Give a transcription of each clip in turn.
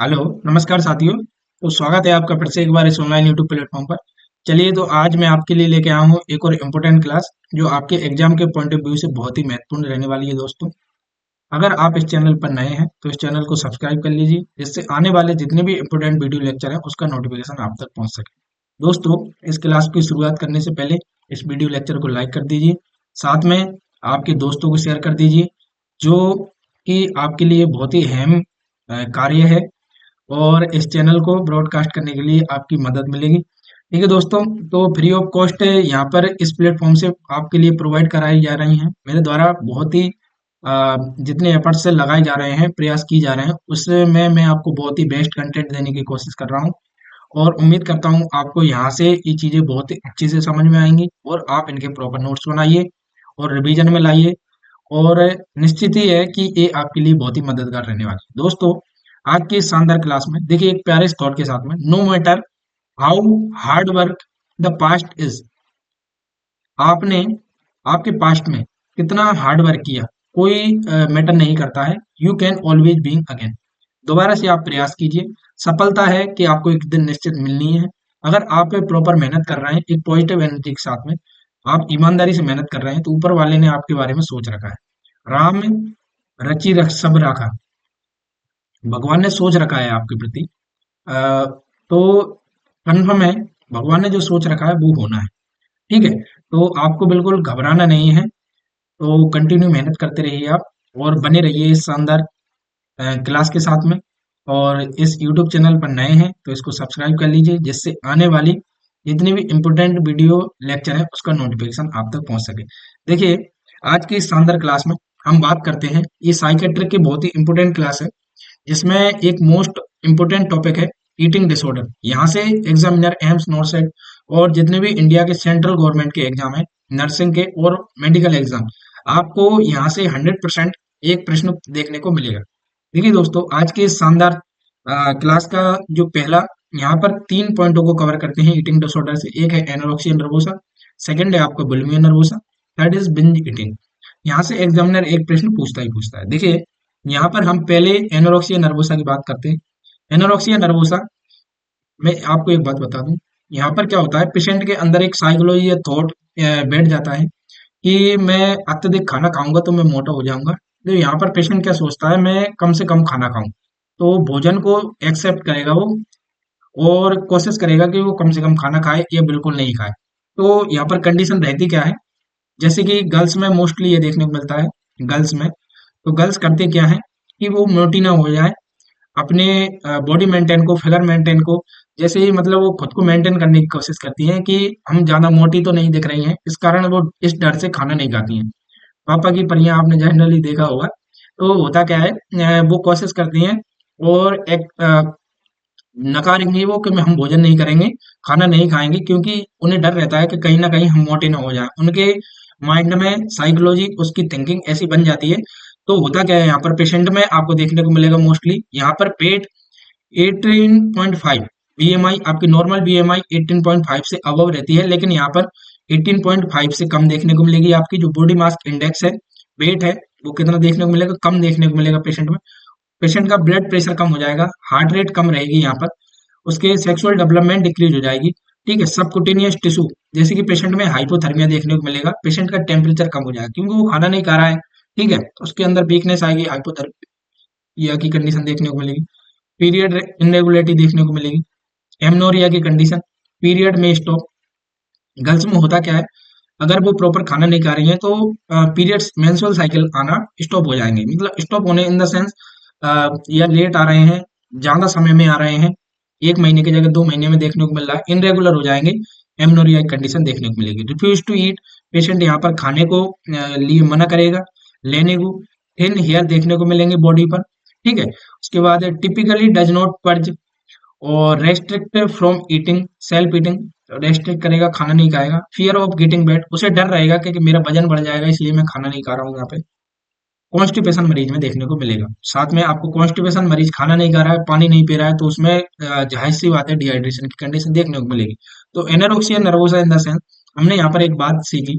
Hello, नमस्कार साथियों। तो स्वागत है आपका फिर से एक बार इस ऑनलाइन यूट्यूब प्लेटफॉर्म पर। चलिए, तो आज मैं आपके लिए लेके आया हूँ एक और इम्पोर्टेंट क्लास जो आपके एग्जाम के पॉइंट ऑफ व्यू से बहुत ही महत्वपूर्ण रहने वाली है दोस्तों। अगर आप इस चैनल पर नए हैं तो इस चैनल को सब्सक्राइब कर लीजिए, जिससे आने वाले जितने भी इम्पोर्टेंट वीडियो लेक्चर हैं उसका नोटिफिकेशन आप तक पहुंच सके। दोस्तों, इस क्लास की शुरुआत करने से पहले इस वीडियो लेक्चर को लाइक कर दीजिए। साथ में आपके दोस्तों को शेयर कर दीजिए, जो कि आपके लिए बहुत ही अहम कार्य है और इस चैनल को ब्रॉडकास्ट करने के लिए आपकी मदद मिलेगी। ठीक है दोस्तों, तो फ्री ऑफ कॉस्ट यहाँ पर इस प्लेटफॉर्म से आपके लिए प्रोवाइड कराई जा रही हैं मेरे द्वारा। बहुत ही जितने एफर्ट्स से लगाए जा रहे हैं, प्रयास किए जा रहे हैं, उसमें मैं आपको बहुत ही बेस्ट कंटेंट देने की कोशिश कर रहा हूँ और उम्मीद करता हूँ आपको यहाँ से ये चीज़ें बहुत ही अच्छे से समझ में आएंगी और आप इनके प्रॉपर नोट्स बनाइए और रिवीजन में लाइए। और निश्चित ही है कि ये आपके लिए बहुत ही मददगार रहने वाली है दोस्तों। आज की इस शानदार क्लास में देखिए एक प्यारे थॉट के साथ में, no matter how hard work the past is. आपने आपके पास्ट में कितना हार्ड वर्क किया, कोई मैटर नहीं करता है। You can always being again. दोबारा से आप प्रयास कीजिए। सफलता है कि आपको एक दिन निश्चित मिलनी है। अगर आप प्रॉपर मेहनत कर रहे हैं एक पॉजिटिव एनर्जी के साथ में, आप ईमानदारी से मेहनत कर रहे हैं, तो ऊपर वाले ने आपके बारे में सोच रखा है। राम रची रख सब राखा। भगवान ने सोच रखा है आपके प्रति। अ, तो कन्फर्म है, भगवान ने जो सोच रखा है वो होना है। ठीक है, तो आपको बिल्कुल घबराना नहीं है। तो कंटिन्यू मेहनत करते रहिए आप और बने रहिए इस शानदार क्लास के साथ में। और इस यूट्यूब चैनल पर नए हैं तो इसको सब्सक्राइब कर लीजिए, जिससे आने वाली जितनी भी इम्पोर्टेंट वीडियो लेक्चर है उसका नोटिफिकेशन आप तक पहुंच सके। देखिए, आज की इस शानदार क्लास में हम बात करते हैं, ये साइकेट्रिक की बहुत ही इम्पोर्टेंट क्लास है, जिसमें एक मोस्ट इम्पोर्टेंट टॉपिक है ईटिंग डिसऑर्डर। यहाँ से एग्जामिनर एम्स नॉर्सेट और जितने भी इंडिया के सेंट्रल गवर्नमेंट के एग्जाम है, नर्सिंग के और मेडिकल एग्जाम, आपको यहाँ से 100% एक प्रश्न देखने को मिलेगा। देखिए दोस्तों, आज के इस शानदार क्लास का जो पहला, यहाँ पर तीन पॉइंटों को कवर करते हैं ईटिंग डिसऑर्डर से। एक है एनोरेक्सिया नर्वोसा, सेकंड है आपका bulimia nervosa, third is binge eating. यहाँ से एग्जामिनर एक प्रश्न पूछता ही पूछता है। देखिए, यहाँ पर हम पहले एनोरेक्सिया नर्वोसा की बात करते हैं। एनोरेक्सिया नर्वोसा में आपको एक बात बता दूं, यहाँ पर क्या होता है, पेशेंट के अंदर एक साइकोलॉजी या थॉट बैठ जाता है कि मैं अत्यधिक खाना खाऊंगा तो मैं मोटा हो जाऊंगा। तो यहाँ पर पेशेंट क्या सोचता है, मैं कम से कम खाना खाऊं। तो भोजन को एक्सेप्ट करेगा वो और कोशिश करेगा कि वो कम से कम खाना खाए या बिल्कुल नहीं खाए। तो यहाँ पर कंडीशन रहती क्या है, जैसे कि गर्ल्स में मोस्टली ये देखने को मिलता है। गर्ल्स में तो गर्ल्स करते क्या है कि वो मोटी ना हो जाए, अपने बॉडी मेंटेन को, फिगर मेंटेन को, जैसे ही मतलब वो खुद को मेंटेन करने की कोशिश करती हैं कि हम ज्यादा मोटी तो नहीं दिख रही हैं, इस कारण वो इस डर से खाना नहीं खाती हैं। पापा की परियां आपने जनरली देखा होगा। तो होता क्या है, वो कोशिश करती हैं और एक नकारेंगे वो कि हम भोजन नहीं करेंगे, खाना नहीं खाएंगे, क्योंकि उन्हें डर रहता है कि कहीं ना कहीं हम मोटे ना हो जाएं। उनके माइंड में साइकोलॉजी, उसकी थिंकिंग ऐसी बन जाती है। तो होता क्या है, यहाँ पर पेशेंट में आपको देखने को मिलेगा मोस्टली यहाँ पर पेट 18.5, बीएमआई आपकी नॉर्मल बीएमआई 18.5 से अबव रहती है, लेकिन यहाँ पर 18.5 से कम देखने को मिलेगी। आपकी जो बॉडी मास इंडेक्स है, वेट है, वो कितना देखने को मिलेगा, कम देखने को मिलेगा पेशेंट में। पेशेंट का ब्लड प्रेशर कम हो जाएगा, हार्ट रेट कम रहेगी यहाँ पर, उसके सेक्सुअल डेवलपमेंट डिक्रीज हो जाएगी। ठीक है, सबकुटेनियस टिश्यू, जैसे कि पेशेंट में हाइपोथर्मिया देखने को मिलेगा, पेशेंट का टेम्परेचर कम हो जाएगा क्योंकि वो खाना नहीं खा रहा है। ठीक है, तो उसके अंदर वीकनेस आएगी, हाइपोथर्मिया की कंडीशन देखने को मिलेगी। पीरियड इनरेगुलरिटी देखने को मिलेगी। एमनोरिया की कंडीशन, पीरियड में स्टॉप। गर्ल्स में होता क्या है, अगर वो प्रॉपर खाना नहीं खा रही हैं तो पीरियड्स, मेंस्ट्रुअल साइकिल आना स्टॉप हो जाएंगे। मतलब स्टॉप होने इन द सेंस, या लेट आ रहे हैं, ज्यादा समय में आ रहे हैं, एक महीने की जगह 2 महीने में देखने को मिल रहा है, इनरेगुलर हो जाएंगे। एमनोरिया की कंडीशन देखने को मिलेगी। रिफ्यूज टू ईट, पेशेंट यहाँ पर खाने को लिए मना करेगा, लेने को। थिन हेयर देखने को मिलेंगे बॉडी पर। ठीक है, उसके बाद टिपिकली डज नॉट पर्ज और restrict from eating, self eating, restrict करेगा, खाना नहीं खाएगा। फियर ऑफ गेटिंग वेट, उसे डर रहेगा कि मेरा वजन बढ़ जाएगा इसलिए मैं खाना नहीं खा रहा हूँ यहाँ पे। कॉन्स्टिपेशन मरीज में देखने को मिलेगा। साथ में आपको कॉन्स्टिपेशन मरीज खाना नहीं खा रहा है, पानी नहीं पी रहा है, तो उसमें जाहिर सी बात है डिहाइड्रेशन की कंडीशन देखने को मिलेगी। तो anorexia nervosa in the sense, हमने यहाँ पर एक बात सीखी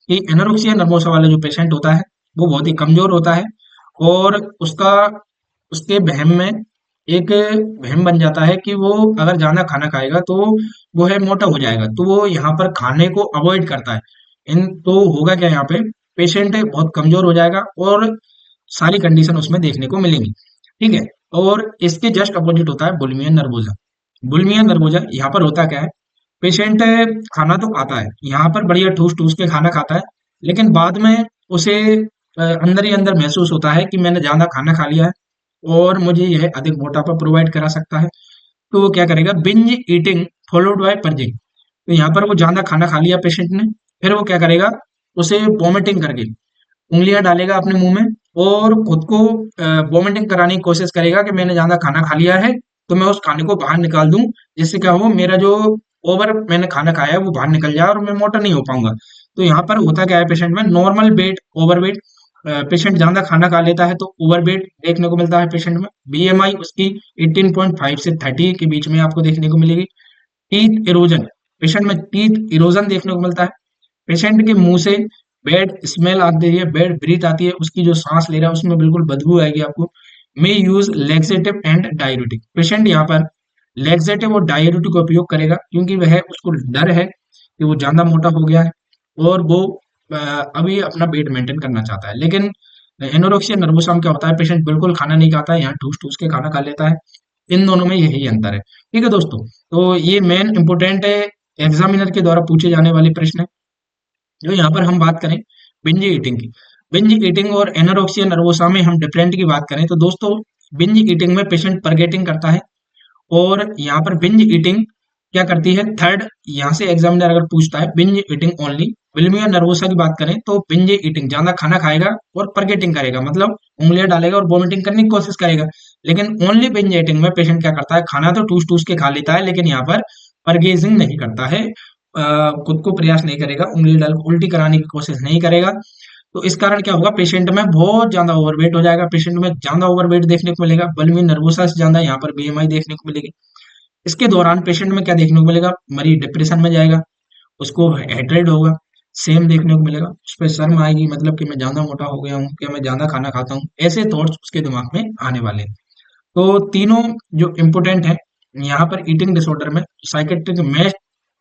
कि एनोरेक्सिया नर्वोसा वाला जो पेशेंट होता है वो बहुत ही कमजोर होता है और उसका, उसके वहम में एक वहम बन जाता है कि वो अगर ज्यादा खाना खाएगा तो वो है मोटा हो जाएगा, तो वो यहाँ पर खाने को अवॉइड करता है। इन तो होगा क्या यहाँ पे, पेशेंट बहुत कमजोर हो जाएगा और सारी कंडीशन उसमें देखने को मिलेंगी। ठीक है। और इसके जस्ट अपोजिट होता है बुलिमिया नर्वोजा। बुलिमिया नर्वोजा यहाँ पर होता क्या है, पेशेंट खाना तो खाता है, यहाँ पर बढ़िया ठूस ठूस के खाना खाता है, लेकिन बाद में उसे अंदर ही अंदर महसूस होता है कि मैंने ज्यादा खाना खा लिया है और मुझे यह अधिक मोटापा प्रोवाइड करा सकता है। तो वो क्या करेगा, binge eating followed by purging. तो यहाँ पर वो ज्यादा खाना खा लिया पेशेंट ने, फिर वो क्या करेगा, उसे वॉमिटिंग करके उंगलियां डालेगा अपने मुंह में और खुद को वॉमिटिंग कराने की कोशिश करेगा कि मैंने ज्यादा खाना खा लिया है, तो मैं उस खाने को बाहर निकाल दूं, जिससे क्या हो, मेरा जो ओवर मैंने खाना खाया है वो बाहर निकल जाए और मैं मोटा नहीं हो पाऊंगा। तो यहाँ पर होता क्या है, पेशेंट में normal weight over weight, patient ज्यादा खाना खा लेता है तो ओवर वेट देखने को मिलता है पेशेंट में। बीएमआई उसकी 18.5 से 30 के बीच में आपको देखने को मिलेगी। टीथ इरोजन, पेशेंट में टीथ इरोजन देखने को मिलता है। पेशेंट के मुंह से बैड स्मेल आती है, बैड ब्रीथ आती है, उसकी जो सांस ले रहा है उसमें बिल्कुल बदबू आएगी आपको। मे use laxative and diuretic, patient यहाँ पर लेक्सेटिव और डाययूरेटिक का उपयोग करेगा क्योंकि वह उसको डर है कि वो ज्यादा मोटा हो गया है और वो अभी अपना वेट मेंटेन करना चाहता है। लेकिन एनोरेक्सिया नर्वोसा में क्या होता है, पेशेंट बिल्कुल खाना नहीं खाता है, यहाँ ठूस ठूस के खाना खा लेता है। इन दोनों में यही अंतर है। ठीक है दोस्तों, तो ये मेन इंपोर्टेंट है, एग्जामिनर के द्वारा पूछे जाने वाले प्रश्न है। जो यहाँ पर हम बात करें बिंज ईटिंग की, बिंज ईटिंग और एनोरेक्सिया नर्वोसा में हम डिफरेंट की बात करें तो दोस्तों, बिंज ईटिंग में पेशेंट परगेटिंग करता है और यहाँ पर बिंज ईटिंग क्या करती है, थर्ड यहाँ से एग्जामिनर अगर पूछता है binge eating only. Bulimia nervosa की बात करें तो बिंज ईटिंग ज्यादा खाना खाएगा और परगेटिंग करेगा, मतलब उंगलियां डालेगा और वॉमिटिंग करने की कोशिश करेगा। लेकिन ओनली बिंज ईटिंग में पेशेंट क्या करता है, खाना तो टूस टूस के खा लेता है लेकिन यहाँ पर परगेजिंग नहीं करता है, खुद को प्रयास नहीं करेगा, उंगली डाल उल्टी कराने की कोशिश नहीं करेगा। तो इस कारण क्या होगा, पेशेंट में बहुत ज्यादा ओवरवेट हो जाएगा, पेशेंट में ज्यादा ओवरवेट देखने को मिलेगा, बुलिमिया नर्वोसा से ज्यादा यहाँ पर बीएमआई देखने को मिलेगी। इसके दौरान पेशेंट में क्या देखने को मिलेगा, मरीज डिप्रेशन में जाएगा, उसको हेड्रेड होगा, सेम देखने को मिलेगा, उस पर शर्म आएगी, मतलब कि मैं ज्यादा मोटा हो गया हूँ, क्या मैं ज्यादा खाना खाता हूँ, ऐसे थॉट्स उसके दिमाग में आने वाले हैं। तो तीनों जो इम्पोर्टेंट है यहाँ पर ईटिंग डिसऑर्डर में, साइकेट्रिक में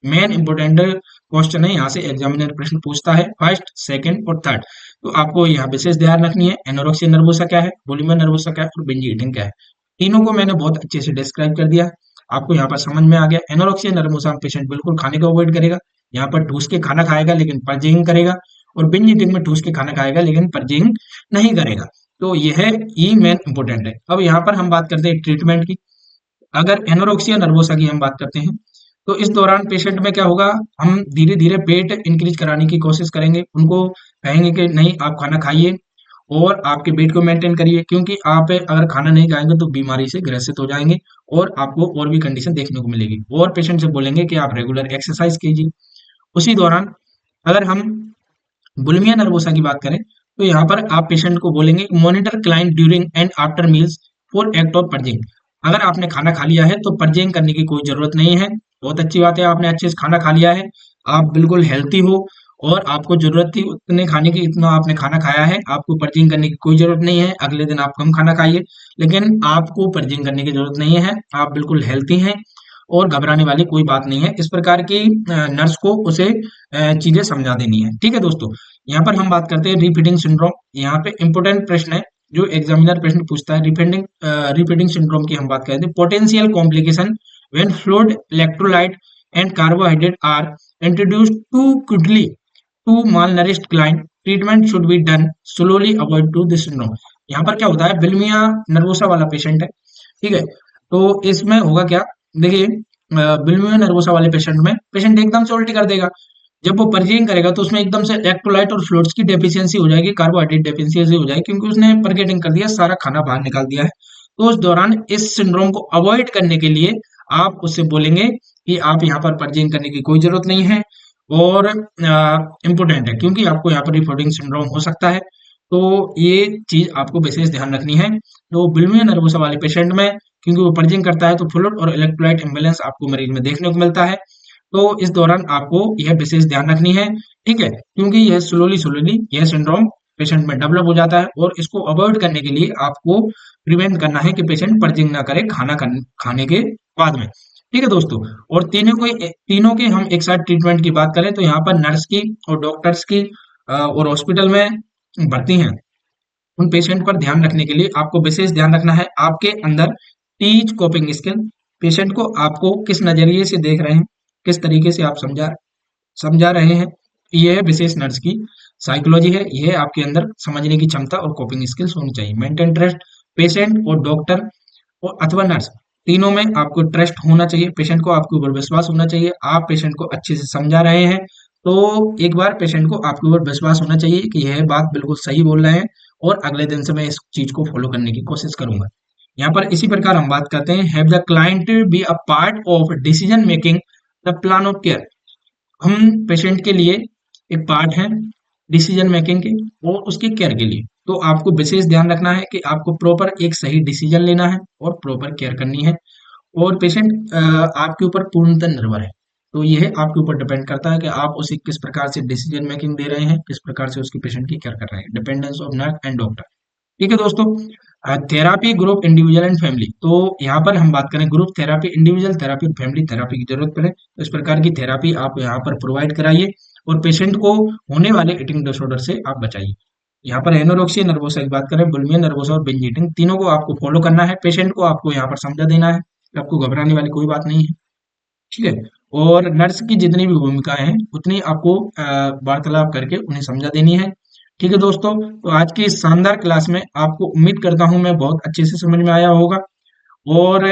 मेन इंपोर्टेंट क्वेश्चन है, यहाँ से एग्जामिनर प्रश्न पूछता है फर्स्ट सेकंड और थर्ड। तो आपको यहाँ विशेष ध्यान रखनी है, एनोरेक्सिया नर्वोसा क्या है, बुलिमिया नर्वोसा क्या है और बिंज ईटिंग क्या है। तीनों को मैंने बहुत अच्छे से डिस्क्राइब कर दिया, आपको यहाँ पर समझ में आ गया। एनोरेक्सिया नर्वोसा में पेशेंट बिल्कुल खाने को अवॉइड करेगा, यहाँ पर ठूस के खाना खाएगा लेकिन परजिंग करेगा, और बिंज ईटिंग में ठूस के खाना खाएगा लेकिन परजिंग नहीं करेगा। तो यह ये मेन इंपोर्टेंट है। अब यहाँ पर हम बात करते हैं ट्रीटमेंट की। अगर एनोरेक्सिया नर्वोसा की हम बात करते हैं तो इस दौरान पेशेंट में क्या होगा, हम धीरे धीरे वेट इंक्रीज कराने की कोशिश करेंगे, उनको कहेंगे कि नहीं आप खाना खाइए और आपके वेट को मेंटेन करिए, क्योंकि आप अगर खाना नहीं खाएंगे तो बीमारी से ग्रसित हो जाएंगे और आपको और भी कंडीशन देखने को मिलेगी। और पेशेंट से बोलेंगे कि आप रेगुलर एक्सरसाइज कीजिए। उसी दौरान अगर हम बुलिमिया नर्वोसा की बात करें तो यहाँ पर आप पेशेंट को बोलेंगे monitor client during and after meals for act of purging. अगर आपने खाना खा लिया है तो पर्जिंग करने की कोई जरूरत नहीं है, बहुत अच्छी बात है, आपने अच्छे से खाना खा लिया है, आप बिल्कुल हेल्थी हो और आपको जरूरत थी उतने खाने की, इतना आपने खाना खाया है, आपको पर्जिंग करने की कोई जरूरत नहीं है। अगले दिन आप कम खाना खाइए, लेकिन आपको पर्जिंग करने की जरूरत नहीं है, आप बिल्कुल हेल्थी हैं और घबराने वाली कोई बात नहीं है। इस प्रकार की नर्स को उसे चीजें समझा देनी है। ठीक है दोस्तों, यहाँ पर हम बात करते हैं रिपीटिंग सिंड्रोम। यहाँ पे इंपोर्टेंट प्रश्न है जो एग्जामिनर प्रश्न पूछता है, रिपीटिंग सिंड्रोम की हम बात करते हैं। Potential complication when fluid electrolyte and carbohydrate are introduced too quickly to malnourished client, treatment should be done slowly avoid to this syndrome. यहाँ पर क्या होता है, बिल्मिया नर्वोसा वाला पेशेंट है, ठीक है, तो इसमें होगा क्या, देखिए बिल्मिया नर्वोसा वाले पेशेंट में पेशेंट एकदम से उल्टी कर देगा, जब वो परचेजिंग करेगा तो उसमें एकदम से इलेक्ट्रोलाइट और फ्लूइड्स की डेफिशिएंसी हो जाएगी, कार्बोहाइड्रेट डेफिशिएंसी हो जाएगी, क्योंकि उसने परगेटिंग कर दिया, सारा खाना बाहर निकाल दिया है। तो उस दौरान इस सिंड्रोम को अवॉइड करने के लिए आप उससे बोलेंगे कि आप यहाँ पर परचेजिंग करने की कोई जरूरत नहीं है और इम्पोर्टेंट है क्योंकि आपको यहाँ पर रिपोर्टिंग सिंड्रोम हो सकता है। तो ये चीज आपको विशेष ध्यान रखनी है। तो बिल्मिया नर्वोसा वाले पेशेंट में क्योंकि वो पर्जिंग करता है तो फ्लूइड और इलेक्ट्रोलाइट इम्बैलेंस आपको मरीज में देखने को मिलता है। तो इस दौरान आपको यह विशेष ध्यान रखनी है, ठीक है, क्योंकि यह स्लोली स्लोली यह सिंड्रोम पेशेंट में डेवलप हो जाता है, और इसको अवॉइड करने के लिए आपको प्रिवेंट करना है कि पेशेंट पर्जिंग ना करे खाने के बाद में। ठीक है दोस्तों। और तीनों के हम एक साथ ट्रीटमेंट की बात करें तो यहाँ पर नर्स की और डॉक्टर्स की और हॉस्पिटल में भर्ती हैं उन पेशेंट पर ध्यान रखने के लिए आपको विशेष ध्यान रखना है आपके अंदर टीच कोपिंग स्किल। पेशेंट को आपको किस नजरिए से देख रहे हैं, किस तरीके से आप समझा रहे हैं, ये है विशेष नर्स की साइकोलॉजी है। ये है आपके अंदर समझने की क्षमता और कोपिंग स्किल्स होनी चाहिए। Maintain trust. पेशेंट और डॉक्टर और अथवा नर्स तीनों में आपको ट्रस्ट होना चाहिए। पेशेंट को आपके ऊपर विश्वास होना चाहिए। आप पेशेंट को अच्छे से समझा रहे हैं तो एक बार पेशेंट को आपके ऊपर विश्वास होना चाहिए कि यह बात बिल्कुल सही बोल रहे हैं, और अगले दिन से मैं इस चीज को फॉलो करने की कोशिश करूंगा। यहाँ पर इसी प्रकार हम बात करते हैं, have the client be a part of decision making the plan of care. हम पेशेंट के लिए एक पार्ट हैं डिसीजन मेकिंग के और उसके केयर के लिए। तो आपको विशेष ध्यान रखना है कि आपको प्रॉपर एक सही डिसीजन लेना है और प्रॉपर केयर करनी है। और पेशेंट आपके ऊपर पूर्णतः निर्भर है। तो यह आपके ऊपर डिपेंड करता है कि आप उसे किस प्रकार से डिसीजन मेकिंग दे रहे हैं, किस प्रकार से उसकी पेशेंट की केयर कर रहे हैं। Dependence of nurse and doctor. ठीक है दोस्तों। Therapy group individual and family. तो यहाँ पर हम बात करें group therapy, individual therapy, family therapy की जरूरत पड़े तो इस प्रकार की थेरापी आप यहाँ पर प्रोवाइड कराइए और पेशेंट को होने वाले ईटिंग डिसऑर्डर से आप बचाइए। यहाँ पर एनोरेक्सिया नर्वोसा की बात करें, बुलिमिया नर्वोसा और बिंज ईटिंग, तीनों को आपको फॉलो करना है। पेशेंट को आपको यहाँ पर समझा देना है कि आपको घबराने वाली कोई बात नहीं है। ठीक है। और नर्स की जितनी भी भूमिकाएं हैं उतनी आपको वार्तालाप करके उन्हें समझा देनी है। ठीक है दोस्तों। तो आज की इस शानदार क्लास में आपको उम्मीद करता हूं मैं बहुत अच्छे से समझ में आया होगा। और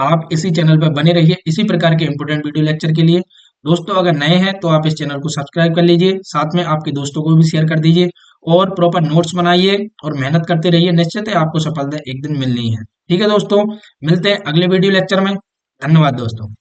आप इसी चैनल पर बने रहिए इसी प्रकार के इंपोर्टेंट वीडियो लेक्चर के लिए। दोस्तों अगर नए हैं तो आप इस चैनल को सब्सक्राइब कर लीजिए, साथ में आपके दोस्तों को भी शेयर कर दीजिए और प्रॉपर नोट्स बनाइए और मेहनत करते रहिए। निश्चित है आपको सफलता एक दिन मिलनी है। ठीक है दोस्तों, मिलते हैं अगले वीडियो लेक्चर में। धन्यवाद दोस्तों।